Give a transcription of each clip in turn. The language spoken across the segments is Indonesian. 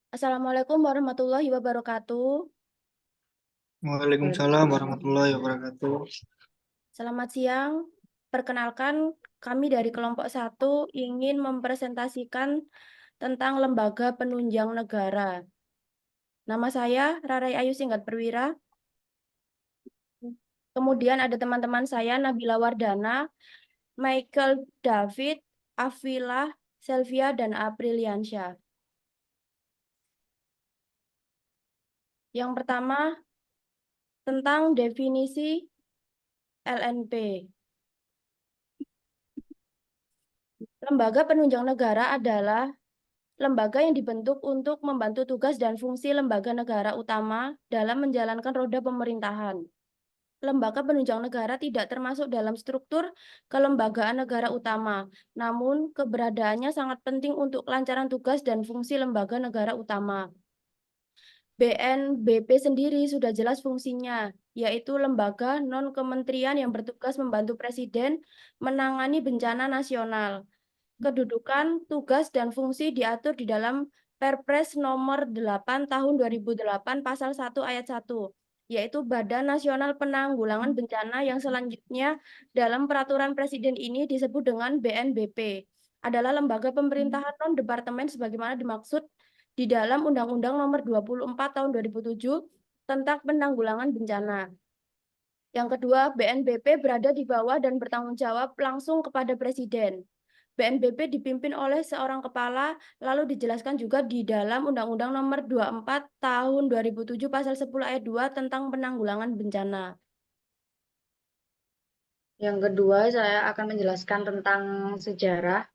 Assalamualaikum warahmatullahi wabarakatuh. Waalaikumsalam warahmatullahi wabarakatuh. Selamat siang. Perkenalkan, kami dari kelompok satu ingin mempresentasikan tentang lembaga penunjang negara. Nama saya Rarai Ayu Singgat Perwira. Kemudian ada teman-teman saya Nabila Wardana, Michael David, Afilah, Selvia, dan Apriliansyah. Yang pertama, tentang definisi LNP. Lembaga penunjang negara adalah lembaga yang dibentuk untuk membantu tugas dan fungsi lembaga negara utama dalam menjalankan roda pemerintahan. Lembaga penunjang negara tidak termasuk dalam struktur kelembagaan negara utama, namun keberadaannya sangat penting untuk kelancaran tugas dan fungsi lembaga negara utama. BNBP sendiri sudah jelas fungsinya, yaitu lembaga non-kementerian yang bertugas membantu Presiden menangani bencana nasional. Kedudukan, tugas, dan fungsi diatur di dalam Perpres nomor 8 tahun 2008 pasal 1 ayat 1, yaitu Badan Nasional Penanggulangan Bencana yang selanjutnya dalam peraturan presiden ini disebut dengan BNBP. Adalah lembaga pemerintahan non-departemen sebagaimana dimaksud di dalam Undang-Undang nomor 24 tahun 2007 tentang penanggulangan bencana. Yang kedua, BNBP berada di bawah dan bertanggung jawab langsung kepada Presiden. BNPB dipimpin oleh seorang kepala, lalu dijelaskan juga di dalam Undang-Undang Nomor 24 Tahun 2007 Pasal 10 Ayat 2 tentang penanggulangan bencana. Yang kedua, saya akan menjelaskan tentang sejarah.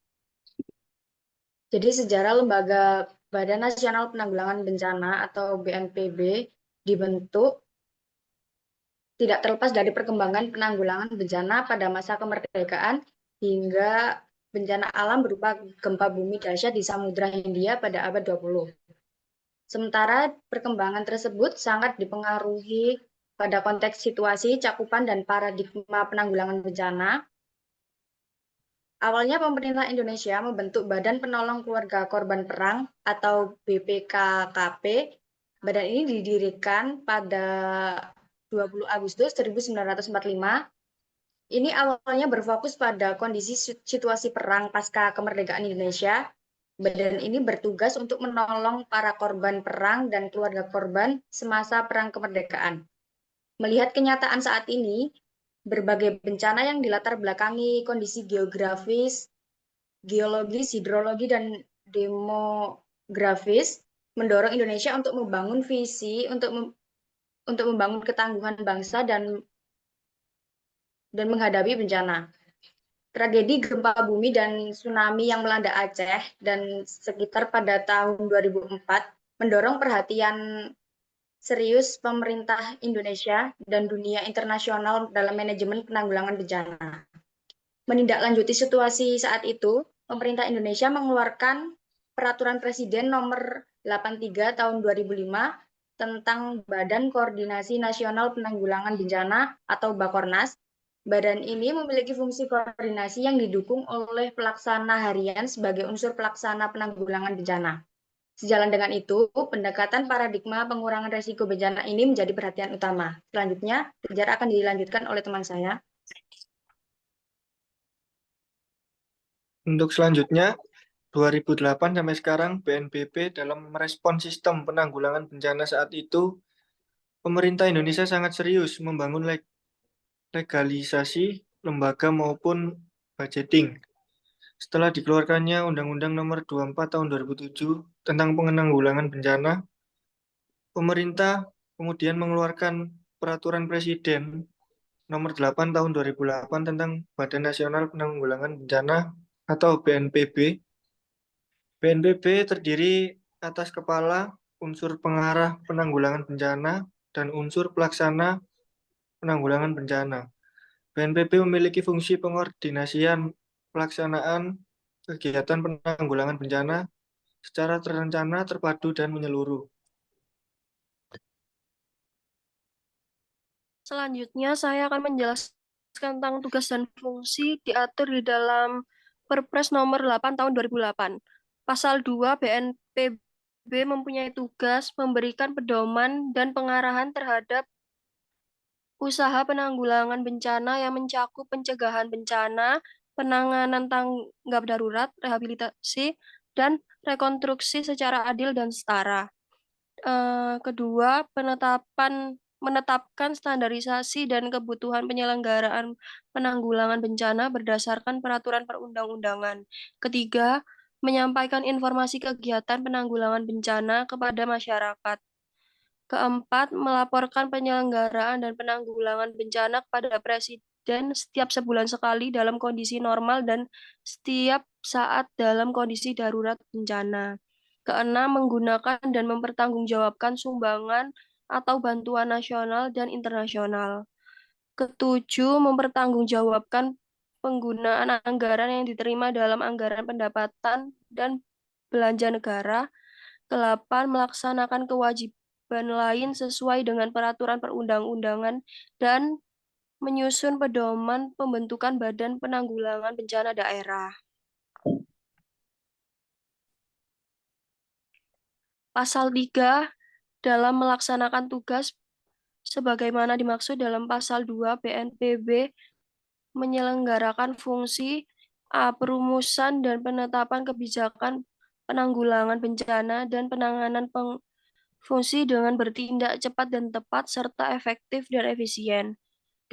Jadi, sejarah Lembaga Badan Nasional Penanggulangan Bencana atau BNPB dibentuk tidak terlepas dari perkembangan penanggulangan bencana pada masa kemerdekaan hingga bencana alam berupa gempa bumi dahsyat di Samudra Hindia pada abad 20. Sementara perkembangan tersebut sangat dipengaruhi pada konteks situasi, cakupan, dan paradigma penanggulangan bencana. Awalnya pemerintah Indonesia membentuk Badan Penolong Keluarga Korban Perang atau BPKKP. Badan ini didirikan pada 20 Agustus 1945. Ini awalnya berfokus pada kondisi situasi perang pasca kemerdekaan Indonesia. Badan ini bertugas untuk menolong para korban perang dan keluarga korban semasa perang kemerdekaan. Melihat kenyataan saat ini, berbagai bencana yang dilatar belakangi kondisi geografis, geologis, hidrologi, dan demografis mendorong Indonesia untuk membangun visi untuk membangun ketangguhan bangsa dan menghadapi bencana. Tragedi gempa bumi dan tsunami yang melanda Aceh dan sekitar pada tahun 2004 mendorong perhatian serius pemerintah Indonesia dan dunia internasional dalam manajemen penanggulangan bencana. Menindaklanjuti situasi saat itu, pemerintah Indonesia mengeluarkan Peraturan Presiden Nomor 83 Tahun 2005 tentang Badan Koordinasi Nasional Penanggulangan Bencana atau Bakornas. Badan ini memiliki fungsi koordinasi yang didukung oleh pelaksana harian sebagai unsur pelaksana penanggulangan bencana. Sejalan dengan itu, pendekatan paradigma pengurangan risiko bencana ini menjadi perhatian utama. Selanjutnya, sejarah akan dilanjutkan oleh teman saya. Untuk selanjutnya, 2008 sampai sekarang BNPB dalam merespon sistem penanggulangan bencana saat itu, pemerintah Indonesia sangat serius membangun legalisasi lembaga maupun budgeting. Setelah dikeluarkannya Undang-Undang Nomor 24 Tahun 2007 tentang penanggulangan bencana, pemerintah kemudian mengeluarkan Peraturan Presiden Nomor 8 Tahun 2008 tentang Badan Nasional Penanggulangan Bencana atau BNPB. BNPB terdiri atas kepala, unsur pengarah penanggulangan bencana, dan unsur pelaksana penanggulangan bencana. BNPB memiliki fungsi pengordinasian pelaksanaan kegiatan penanggulangan bencana secara terencana, terpadu, dan menyeluruh. Selanjutnya, saya akan menjelaskan tentang tugas dan fungsi diatur di dalam Perpres nomor 8 tahun 2008. Pasal 2 BNPB mempunyai tugas memberikan pedoman dan pengarahan terhadap usaha penanggulangan bencana yang mencakup pencegahan bencana, penanganan tanggap darurat, rehabilitasi, dan rekonstruksi secara adil dan setara. Kedua, menetapkan standarisasi dan kebutuhan penyelenggaraan penanggulangan bencana berdasarkan peraturan perundang-undangan. Ketiga, menyampaikan informasi kegiatan penanggulangan bencana kepada masyarakat. Keempat, melaporkan penyelenggaraan dan penanggulangan bencana kepada Presiden setiap sebulan sekali dalam kondisi normal dan setiap saat dalam kondisi darurat bencana. Keenam, menggunakan dan mempertanggungjawabkan sumbangan atau bantuan nasional dan internasional. Ketujuh, mempertanggungjawabkan penggunaan anggaran yang diterima dalam anggaran pendapatan dan belanja negara. Kedelapan, melaksanakan kewajiban lain sesuai dengan peraturan perundang-undangan dan menyusun pedoman pembentukan Badan Penanggulangan Bencana Daerah. Pasal 3, dalam melaksanakan tugas sebagaimana dimaksud dalam Pasal 2 BNPB menyelenggarakan fungsi perumusan dan penetapan kebijakan penanggulangan bencana dan penanganan fungsi dengan bertindak cepat dan tepat serta efektif dan efisien.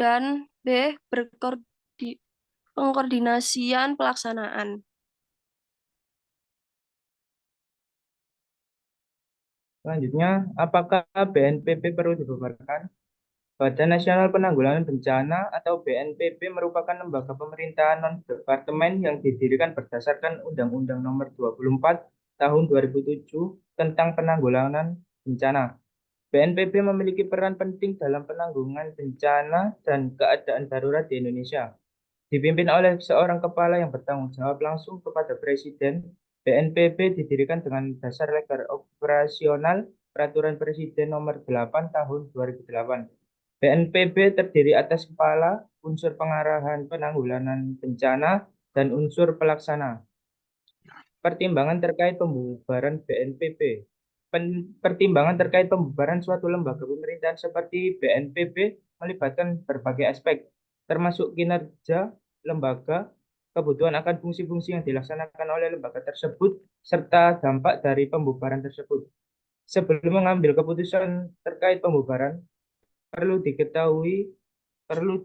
Dan B. Pengkoordinasian pelaksanaan. Selanjutnya, apakah BNPB perlu dibubarkan? Badan Nasional Penanggulangan Bencana atau BNPB merupakan lembaga pemerintahan non-departemen yang didirikan berdasarkan Undang-Undang Nomor 24 Tahun 2007 tentang Penanggulangan Bencana. BNPB memiliki peran penting dalam penanggulangan bencana dan keadaan darurat di Indonesia. Dipimpin oleh seorang kepala yang bertanggung jawab langsung kepada Presiden, BNPB didirikan dengan dasar legal operasional Peraturan Presiden Nomor 8 Tahun 2008. BNPB terdiri atas kepala, unsur pengarahan penanggulangan bencana, dan unsur pelaksana. Pertimbangan terkait pembubaran BNPB. Pertimbangan terkait pembubaran suatu lembaga pemerintahan seperti BNPB melibatkan berbagai aspek, termasuk kinerja lembaga, kebutuhan akan fungsi-fungsi yang dilaksanakan oleh lembaga tersebut, serta dampak dari pembubaran tersebut. Sebelum mengambil keputusan terkait pembubaran, perlu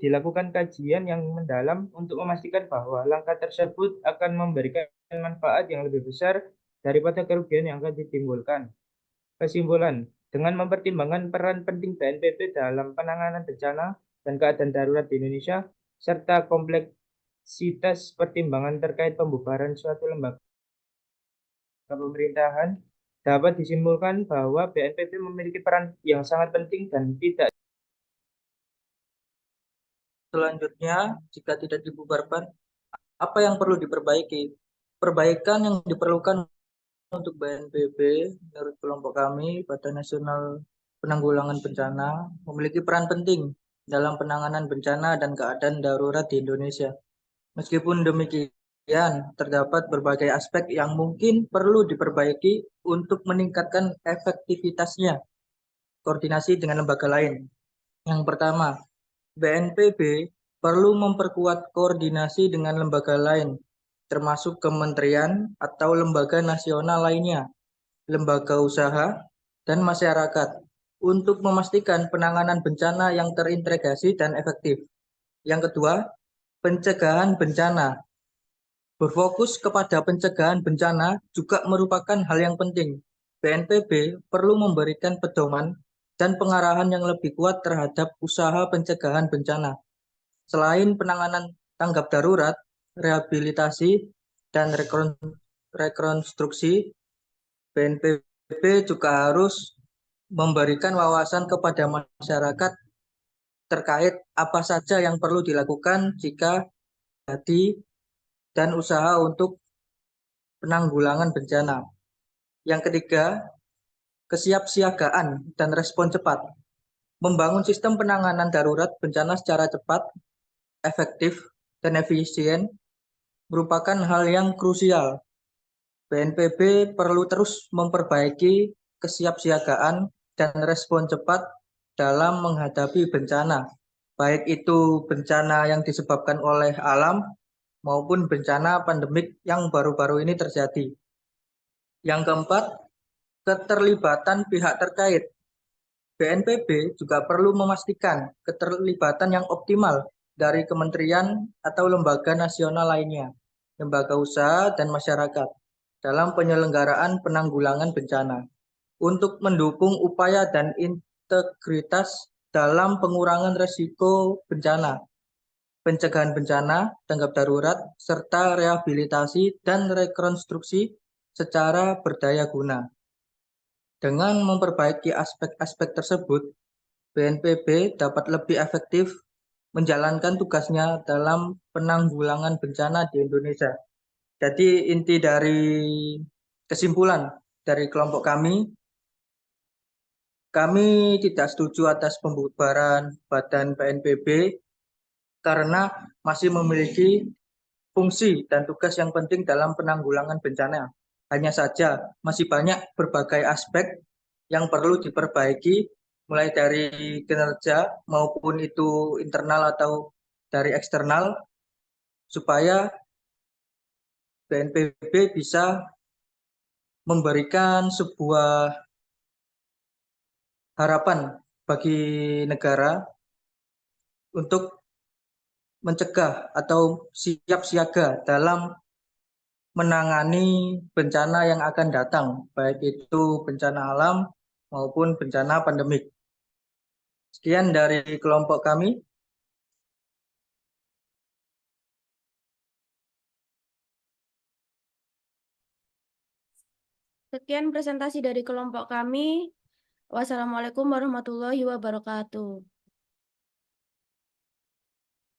dilakukan kajian yang mendalam untuk memastikan bahwa langkah tersebut akan memberikan manfaat yang lebih besar daripada kerugian yang akan ditimbulkan. Kesimpulan, dengan mempertimbangkan peran penting BNPB dalam penanganan bencana dan keadaan darurat di Indonesia, serta kompleksitas pertimbangan terkait pembubaran suatu lembaga pemerintahan, dapat disimpulkan bahwa BNPB memiliki peran yang sangat penting dan tidak. Selanjutnya, jika tidak dibubarkan, apa yang perlu diperbaiki? Perbaikan yang diperlukan untuk BNPB, menurut kelompok kami, Badan Nasional Penanggulangan Bencana, memiliki peran penting dalam penanganan bencana dan keadaan darurat di Indonesia. Meskipun demikian, terdapat berbagai aspek yang mungkin perlu diperbaiki untuk meningkatkan efektivitasnya, koordinasi dengan lembaga lain. Yang pertama, BNPB perlu memperkuat koordinasi dengan lembaga lain, termasuk kementerian atau lembaga nasional lainnya, lembaga usaha, dan masyarakat, untuk memastikan penanganan bencana yang terintegrasi dan efektif. Yang kedua, pencegahan bencana. Berfokus kepada pencegahan bencana juga merupakan hal yang penting. BNPB perlu memberikan pedoman dan pengarahan yang lebih kuat terhadap usaha pencegahan bencana. Selain penanganan tanggap darurat, rehabilitasi, dan rekonstruksi, BNPB juga harus memberikan wawasan kepada masyarakat terkait apa saja yang perlu dilakukan jika terjadi dan usaha untuk penanggulangan bencana. Yang ketiga, kesiapsiagaan dan respon cepat. Membangun sistem penanganan darurat bencana secara cepat, efektif, dan efisien merupakan hal yang krusial. BNPB perlu terus memperbaiki kesiapsiagaan dan respon cepat dalam menghadapi bencana, baik itu bencana yang disebabkan oleh alam maupun bencana pandemik yang baru-baru ini terjadi. Yang keempat, keterlibatan pihak terkait. BNPB juga perlu memastikan keterlibatan yang optimal dari kementerian atau lembaga nasional lainnya, lembaga usaha, dan masyarakat dalam penyelenggaraan penanggulangan bencana untuk mendukung upaya dan integritas dalam pengurangan risiko bencana, pencegahan bencana, tanggap darurat, serta rehabilitasi dan rekonstruksi secara berdaya guna. Dengan memperbaiki aspek-aspek tersebut, BNPB dapat lebih efektif menjalankan tugasnya dalam penanggulangan bencana di Indonesia. Jadi inti dari kesimpulan dari kelompok kami tidak setuju atas pembubaran Badan BNPB karena masih memiliki fungsi dan tugas yang penting dalam penanggulangan bencana. Hanya saja masih banyak berbagai aspek yang perlu diperbaiki, mulai dari kinerja maupun itu internal atau dari eksternal, supaya BNPB bisa memberikan sebuah harapan bagi negara untuk mencegah atau siap siaga dalam menangani bencana yang akan datang, baik itu bencana alam maupun bencana pandemik. Sekian dari kelompok kami. Sekian presentasi dari kelompok kami. Wassalamualaikum warahmatullahi wabarakatuh.